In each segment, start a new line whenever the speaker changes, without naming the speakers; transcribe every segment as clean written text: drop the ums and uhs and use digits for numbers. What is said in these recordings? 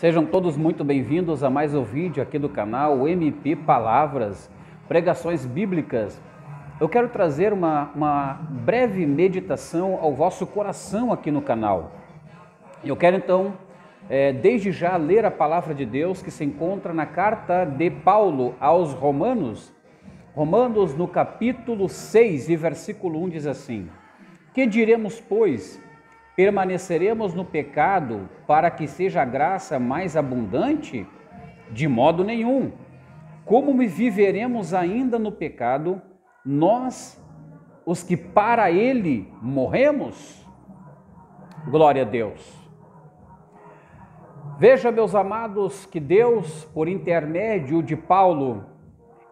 Sejam todos muito bem-vindos a mais um vídeo aqui do canal MP Palavras, Pregações Bíblicas. Eu quero trazer uma breve meditação ao vosso coração aqui no canal. Eu quero então, desde já, ler a palavra de Deus que se encontra na carta de Paulo aos Romanos. Romanos no capítulo 6 e versículo 1 diz assim: Que diremos, pois? Permaneceremos no pecado para que seja a graça mais abundante? De modo nenhum. Como viveremos ainda no pecado, nós, os que para ele morremos? Glória a Deus. Veja, meus amados, que Deus, por intermédio de Paulo,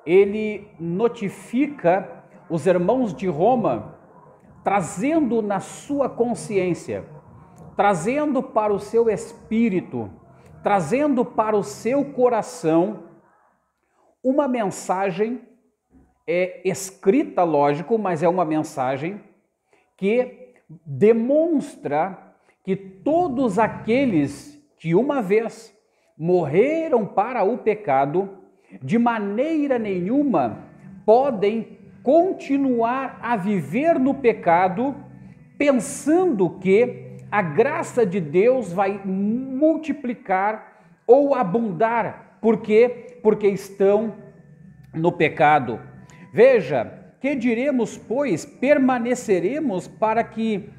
ele notifica os irmãos de Roma, trazendo na sua consciência, trazendo para o seu espírito, trazendo para o seu coração uma mensagem escrita, lógico, mas é uma mensagem que demonstra que todos aqueles que uma vez morreram para o pecado, de maneira nenhuma podem continuar a viver no pecado, pensando que a graça de Deus vai multiplicar ou abundar. Por quê? Porque estão no pecado. Veja, que diremos, pois? Permaneceremos para que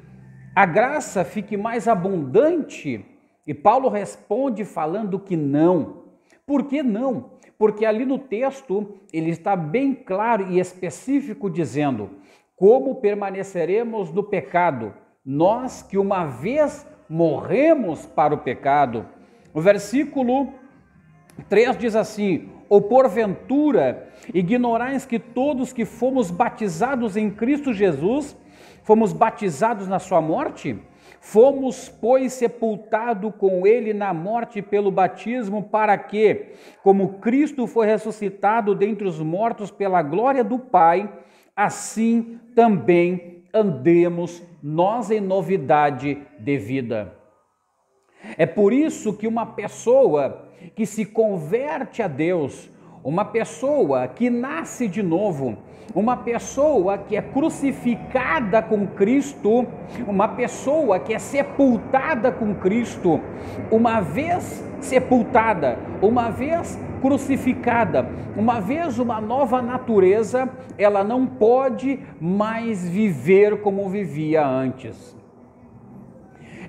a graça fique mais abundante? E Paulo responde falando que não. Por que não? Porque ali no texto ele está bem claro e específico dizendo: como permaneceremos no pecado, nós que uma vez morremos para o pecado. O versículo 3 diz assim: ou porventura ignorais que todos que fomos batizados em Cristo Jesus, fomos batizados na sua morte? Fomos, pois, sepultados com ele na morte pelo batismo, para que, como Cristo foi ressuscitado dentre os mortos pela glória do Pai, assim também andemos nós em novidade de vida. É por isso que uma pessoa que se converte a Deus, uma pessoa que nasce de novo, uma pessoa que é crucificada com Cristo, uma pessoa que é sepultada com Cristo, uma vez sepultada, uma vez crucificada, uma vez uma nova natureza, ela não pode mais viver como vivia antes.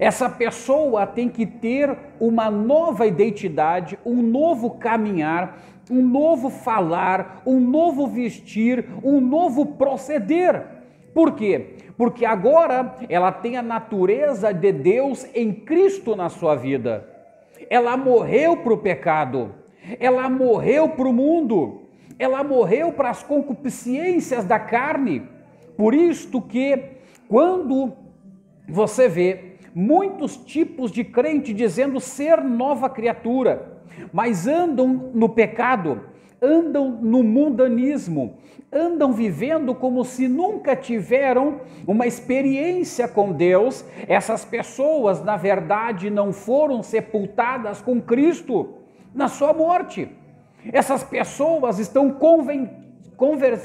Essa pessoa tem que ter uma nova identidade, um novo caminhar, um novo falar, um novo vestir, um novo proceder. Por quê? Porque agora ela tem a natureza de Deus em Cristo na sua vida. Ela morreu para o pecado, ela morreu para o mundo, ela morreu para as concupiscências da carne. Por isto que quando você vê muitos tipos de crente dizendo ser nova criatura, mas andam no pecado, andam no mundanismo, andam vivendo como se nunca tiveram uma experiência com Deus. Essas pessoas, na verdade, não foram sepultadas com Cristo na sua morte. Essas pessoas estão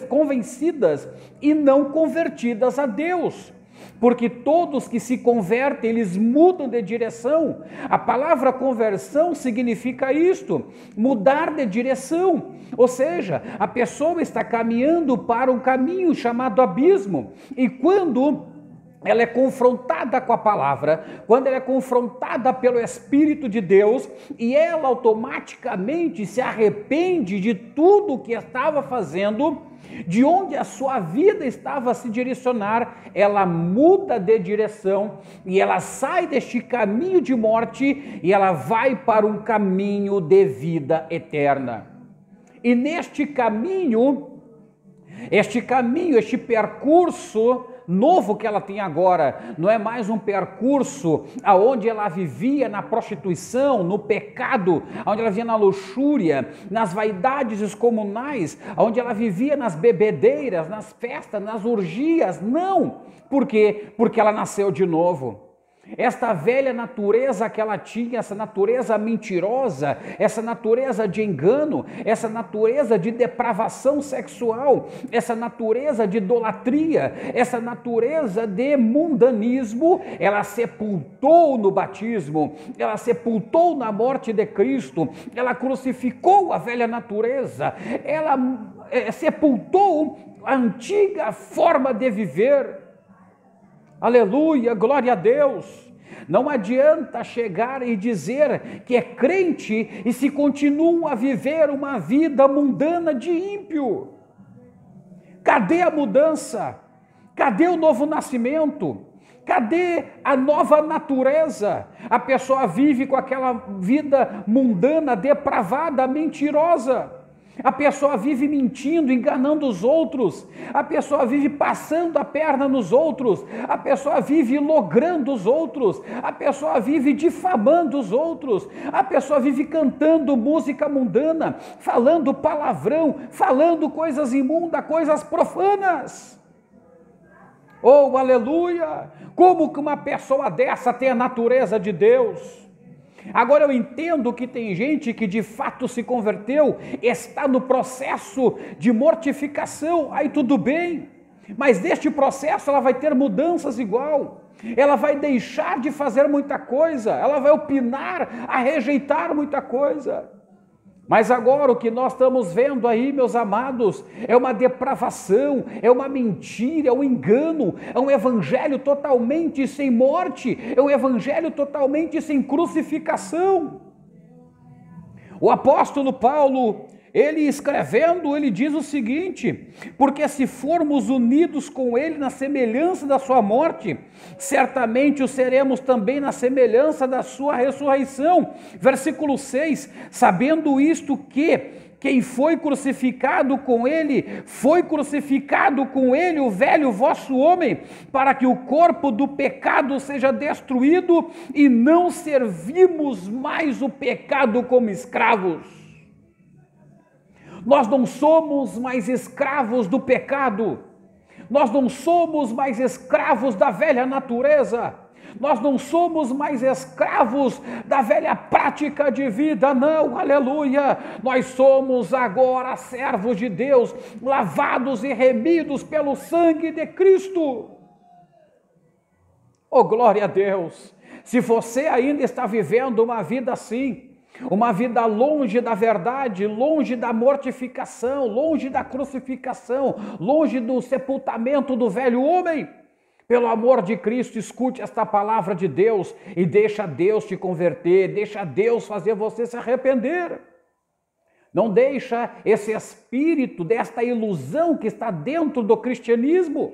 convencidas e não convertidas a Deus. Porque todos que se convertem, eles mudam de direção. A palavra conversão significa isto, mudar de direção. Ou seja, a pessoa está caminhando para um caminho chamado abismo. E quando ela é confrontada com a palavra, quando ela é confrontada pelo Espírito de Deus, e ela automaticamente se arrepende de tudo o que estava fazendo, de onde a sua vida estava a se direcionar, ela muda de direção e ela sai deste caminho de morte e ela vai para um caminho de vida eterna. E neste caminho, este percurso novo que ela tem agora, não é mais um percurso aonde ela vivia na prostituição, no pecado, onde ela vivia na luxúria, nas vaidades descomunais, onde ela vivia nas bebedeiras, nas festas, nas orgias. Não! Por quê? Porque ela nasceu de novo. Esta velha natureza que ela tinha, essa natureza mentirosa, essa natureza de engano, essa natureza de depravação sexual, essa natureza de idolatria, essa natureza de mundanismo, ela sepultou no batismo, ela sepultou na morte de Cristo, ela crucificou a velha natureza, ela sepultou a antiga forma de viver. Aleluia, glória a Deus. Não adianta chegar e dizer que é crente e se continua a viver uma vida mundana de ímpio. Cadê a mudança? Cadê o novo nascimento? Cadê a nova natureza? A pessoa vive com aquela vida mundana, depravada, mentirosa. A pessoa vive mentindo, enganando os outros. A pessoa vive passando a perna nos outros. A pessoa vive logrando os outros. A pessoa vive difamando os outros. A pessoa vive cantando música mundana, falando palavrão, falando coisas imundas, coisas profanas. Oh, aleluia! Como que uma pessoa dessa tem a natureza de Deus? Agora eu entendo que tem gente que de fato se converteu, está no processo de mortificação, aí tudo bem, mas neste processo ela vai ter mudanças igual, ela vai deixar de fazer muita coisa, ela vai opinar a rejeitar muita coisa. Mas agora o que nós estamos vendo aí, meus amados, é uma depravação, é uma mentira, é um engano, é um evangelho totalmente sem morte, é um evangelho totalmente sem crucificação. O apóstolo Paulo, ele escrevendo, ele diz o seguinte: porque se formos unidos com ele na semelhança da sua morte, certamente o seremos também na semelhança da sua ressurreição. Versículo 6, sabendo isto que quem foi crucificado com ele, foi crucificado com ele o velho vosso homem, para que o corpo do pecado seja destruído e não servimos mais o pecado como escravos. Nós não somos mais escravos do pecado, nós não somos mais escravos da velha natureza, nós não somos mais escravos da velha prática de vida, não, aleluia, nós somos agora servos de Deus, lavados e remidos pelo sangue de Cristo. Oh, glória a Deus! Se você ainda está vivendo uma vida assim, uma vida longe da verdade, longe da mortificação, longe da crucificação, longe do sepultamento do velho homem, pelo amor de Cristo, escute esta palavra de Deus e deixa Deus te converter, deixa Deus fazer você se arrepender. Não deixa esse espírito desta ilusão que está dentro do cristianismo,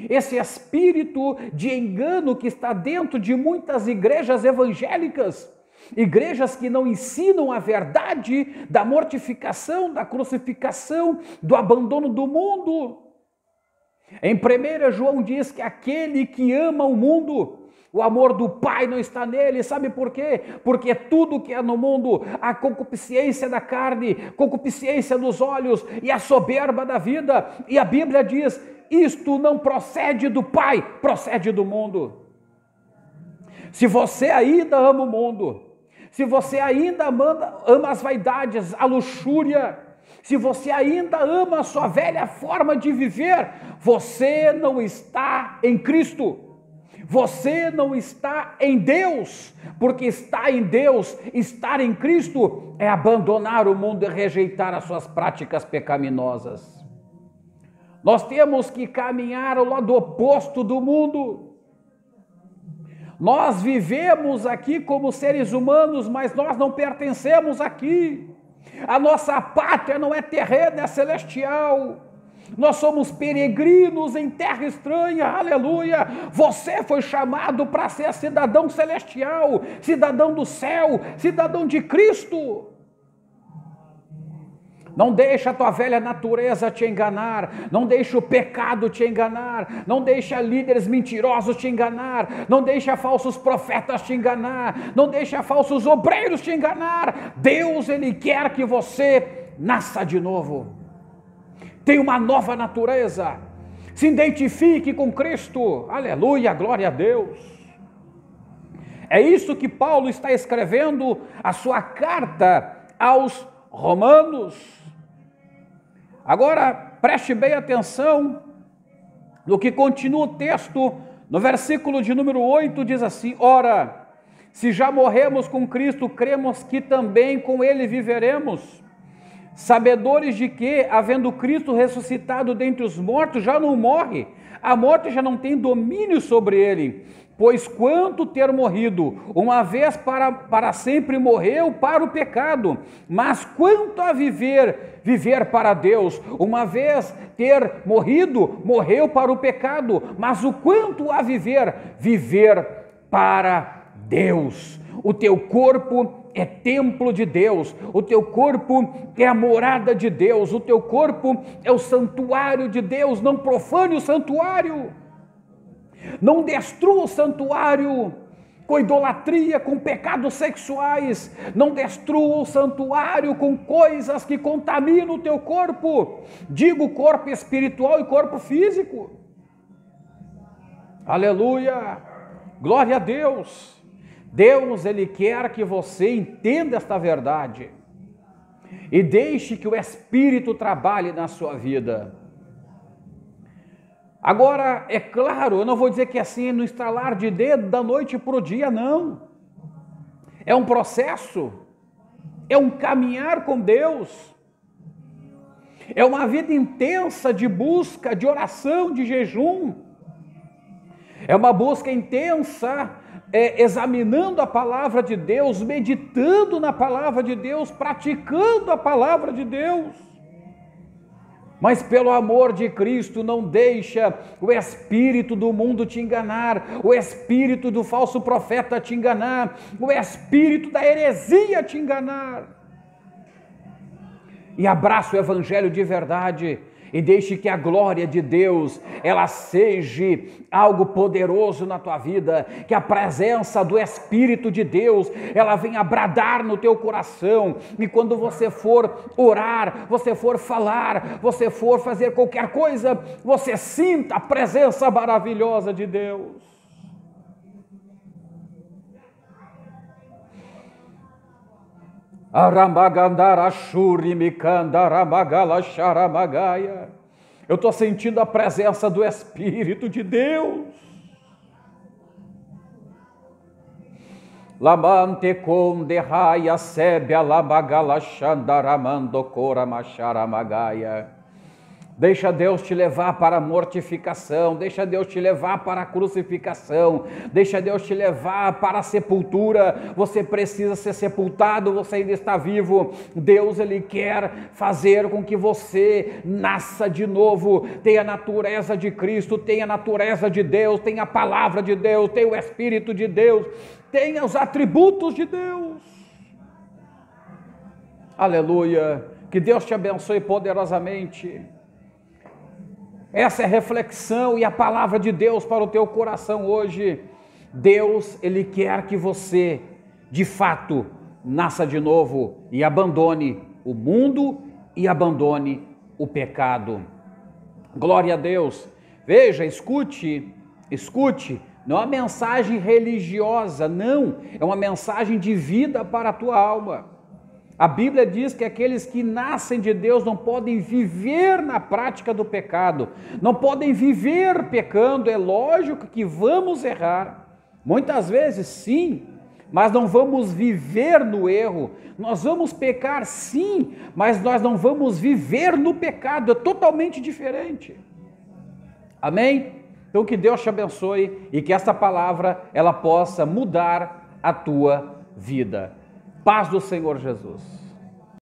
esse espírito de engano que está dentro de muitas igrejas evangélicas, igrejas que não ensinam a verdade da mortificação, da crucificação, do abandono do mundo. Em 1 João diz que aquele que ama o mundo, o amor do Pai não está nele. Sabe por quê? Porque tudo que é no mundo, a concupiscência da carne, concupiscência dos olhos e a soberba da vida, e a Bíblia diz, isto não procede do Pai, procede do mundo. Se você ainda ama o mundo, se você ainda ama as vaidades, a luxúria, se você ainda ama a sua velha forma de viver, você não está em Cristo, você não está em Deus, porque estar em Deus, estar em Cristo, é abandonar o mundo e rejeitar as suas práticas pecaminosas. Nós temos que caminhar ao lado oposto do mundo. Nós vivemos aqui como seres humanos, mas nós não pertencemos aqui. A nossa pátria não é terrena, é celestial. Nós somos peregrinos em terra estranha, aleluia. Você foi chamado para ser cidadão celestial, cidadão do céu, cidadão de Cristo. Não deixa a tua velha natureza te enganar, não deixa o pecado te enganar, não deixa líderes mentirosos te enganar, não deixa falsos profetas te enganar, não deixa falsos obreiros te enganar. Deus, Ele quer que você nasça de novo, tenha uma nova natureza, se identifique com Cristo, aleluia, glória a Deus. É isso que Paulo está escrevendo a sua carta aos Romanos. Agora, preste bem atenção no que continua o texto, no versículo de número 8, diz assim: ora, se já morremos com Cristo, cremos que também com Ele viveremos, sabedores de que, havendo Cristo ressuscitado dentre os mortos, já não morre, a morte já não tem domínio sobre ele. Pois quanto ter morrido, uma vez para sempre morreu para o pecado, mas quanto a viver, viver para Deus, uma vez ter morrido, morreu para o pecado, mas o quanto a viver, viver para Deus. O teu corpo é templo de Deus, o teu corpo é a morada de Deus, o teu corpo é o santuário de Deus. Não profane o santuário. Não destrua o santuário com idolatria, com pecados sexuais. Não destrua o santuário com coisas que contaminam o teu corpo. Digo corpo espiritual e corpo físico. Aleluia! Glória a Deus! Deus, Ele quer que você entenda esta verdade e deixe que o Espírito trabalhe na sua vida. Agora, é claro, eu não vou dizer que assim no estalar de dedo da noite para o dia, não. É um processo, é um caminhar com Deus, é uma vida intensa de busca, de oração, de jejum, é uma busca intensa, examinando a palavra de Deus, meditando na palavra de Deus, praticando a palavra de Deus. Mas pelo amor de Cristo, não deixa o espírito do mundo te enganar, o espírito do falso profeta te enganar, o espírito da heresia te enganar. E abraça o evangelho de verdade e deixe que a glória de Deus, ela seja algo poderoso na tua vida, que a presença do Espírito de Deus, ela venha bradar no teu coração, e quando você for orar, você for falar, você for fazer qualquer coisa, você sinta a presença maravilhosa de Deus. Eu estou sentindo a presença do Espírito de Deus. Lamante conde raia sebia lamagala xandaramando cora macharamagaia. Deixa Deus te levar para a mortificação, deixa Deus te levar para a crucificação, deixa Deus te levar para a sepultura. Você precisa ser sepultado, você ainda está vivo. Deus, Ele quer fazer com que você nasça de novo, tenha a natureza de Cristo, tenha a natureza de Deus, tenha a palavra de Deus, tenha o Espírito de Deus, tenha os atributos de Deus. Aleluia, que Deus te abençoe poderosamente. Essa é a reflexão e a palavra de Deus para o teu coração hoje. Deus, Ele quer que você, de fato, nasça de novo e abandone o mundo e abandone o pecado. Glória a Deus. Veja, escute, não é uma mensagem religiosa, não, é uma mensagem de vida para a tua alma. A Bíblia diz que aqueles que nascem de Deus não podem viver na prática do pecado, não podem viver pecando. É lógico que vamos errar, muitas vezes sim, mas não vamos viver no erro. Nós vamos pecar sim, mas nós não vamos viver no pecado, é totalmente diferente. Amém? Então que Deus te abençoe e que esta palavra ela possa mudar a tua vida. Paz do Senhor Jesus.